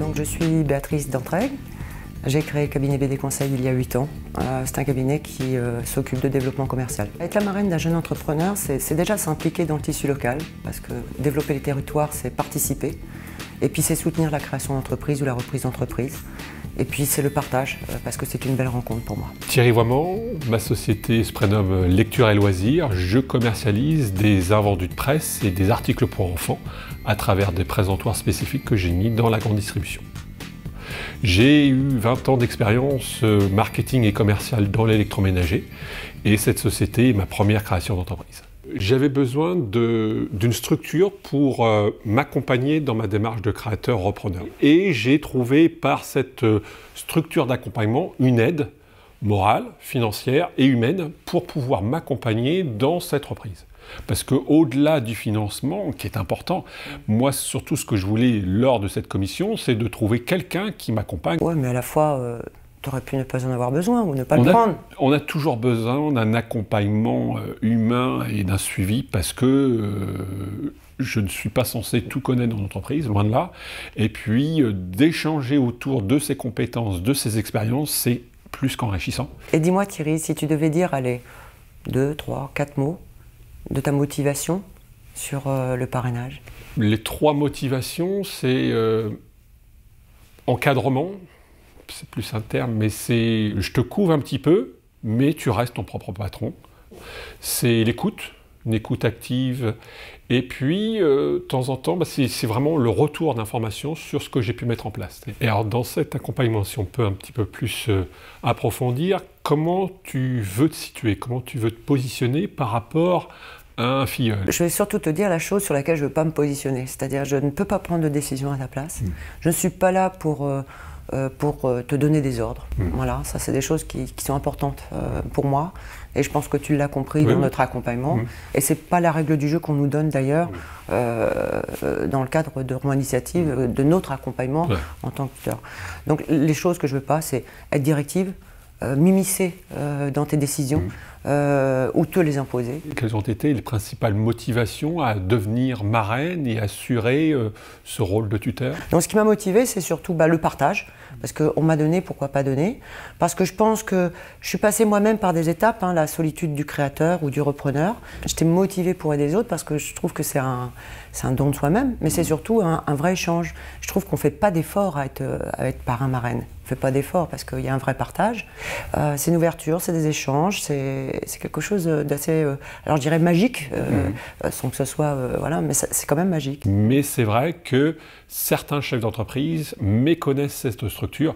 Donc, je suis Béatrice D'Entraigue. J'ai créé le cabinet BD Conseil il y a 8 ans. C'est un cabinet qui s'occupe de développement commercial. Être la marraine d'un jeune entrepreneur, c'est déjà s'impliquer dans le tissu local, parce que développer les territoires, c'est participer. Et puis c'est soutenir la création d'entreprise ou la reprise d'entreprise. Et puis c'est le partage, parce que c'est une belle rencontre pour moi. Thierry Voiement, ma société se prénomme Lecture et Loisirs. Je commercialise des invendus de presse et des articles pour enfants à travers des présentoirs spécifiques que j'ai mis dans la grande distribution. J'ai eu 20 ans d'expérience marketing et commercial dans l'électroménager et cette société est ma première création d'entreprise. J'avais besoin d'une structure pour m'accompagner dans ma démarche de créateur-repreneur. Et j'ai trouvé par cette structure d'accompagnement une aide morale, financière et humaine pour pouvoir m'accompagner dans cette reprise. Parce qu'au-delà du financement, qui est important, moi surtout ce que je voulais lors de cette commission, c'est de trouver quelqu'un qui m'accompagne. Ouais, mais à la fois, tu aurais pu ne pas en avoir besoin ou ne pas le prendre. On a toujours besoin d'un accompagnement humain et d'un suivi parce que je ne suis pas censé tout connaître dans l'entreprise, loin de là. Et puis d'échanger autour de ses compétences, de ses expériences, c'est plus qu'enrichissant. Et dis-moi Thierry, si tu devais dire, allez, 2, 3, 4 mots de ta motivation sur le parrainage. Les 3 motivations, c'est encadrement, c'est plus un terme, mais c'est je te couvre un petit peu, mais tu restes ton propre patron. C'est l'écoute, une écoute active, et puis de temps en temps, c'est vraiment le retour d'informations sur ce que j'ai pu mettre en place. Et alors dans cet accompagnement, si on peut un petit peu plus approfondir, comment tu veux te situer, comment tu veux te positionner par rapport à un filleul? Je vais surtout te dire la chose sur laquelle je ne veux pas me positionner, c'est-à-dire je ne peux pas prendre de décision à ta place. Je ne suis pas là pour te donner des ordres. Voilà, ça c'est des choses qui sont importantes pour moi et je pense que tu l'as compris dans notre accompagnement et c'est pas la règle du jeu qu'on nous donne d'ailleurs dans le cadre de Rouen Initiative, de notre accompagnement en tant que tuteur. Donc les choses que je veux pas, c'est être directive, m'immiscer dans tes décisions ou te les imposer. Quelles ont été les principales motivations à devenir marraine et assurer ce rôle de tuteur? Donc ce qui m'a motivée, c'est surtout le partage, parce qu'on m'a donné, pourquoi pas donner, parce que je pense que je suis passée moi-même par des étapes, la solitude du créateur ou du repreneur. J'étais motivée pour aider les autres parce que je trouve que c'est un don de soi-même, mais c'est surtout un vrai échange. Je trouve qu'on ne fait pas d'effort à être parrain-marraine. On ne fait pas d'effort parce qu'il y a un vrai partage. C'est une ouverture, c'est des échanges, c'est quelque chose d'assez, alors je dirais magique, sans que ce soit, voilà, mais c'est quand même magique. Mais c'est vrai que certains chefs d'entreprise méconnaissent cette structure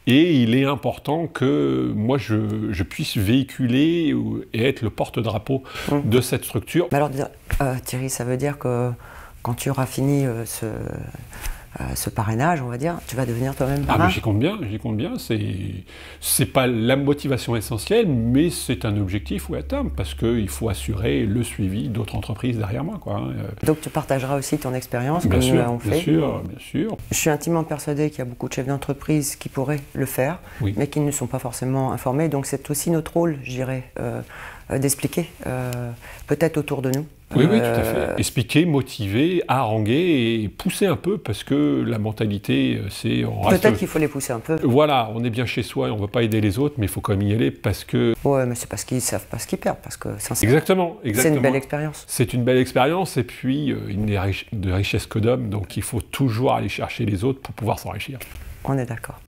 et il est important que moi je puisse véhiculer et être le porte-drapeau de cette structure. Mais alors Thierry, ça veut dire que quand tu auras fini ce parrainage, on va dire, tu vas devenir toi-même parrain. Ah mais j'y compte bien, c'est pas la motivation essentielle, mais c'est un objectif à atteindre, parce qu'il faut assurer le suivi d'autres entreprises derrière moi, quoi. Donc tu partageras aussi ton expérience, comme nous l'avons fait. Bien sûr. Je suis intimement persuadée qu'il y a beaucoup de chefs d'entreprise qui pourraient le faire, mais qui ne sont pas forcément informés, donc c'est aussi notre rôle, je dirais, d'expliquer, peut-être autour de nous. Oui, tout à fait. Expliquer, motiver, haranguer et pousser un peu parce que la mentalité, c'est... Peut-être qu'il faut les pousser un peu. Voilà, on est bien chez soi et on ne veut pas aider les autres, mais il faut quand même y aller parce que... Ouais, mais c'est parce qu'ils ne savent pas ce qu'ils perdent, parce que Exactement. C'est une belle expérience. C'est une belle expérience et puis il n'est de richesse que d'homme, donc il faut toujours aller chercher les autres pour pouvoir s'enrichir. On est d'accord.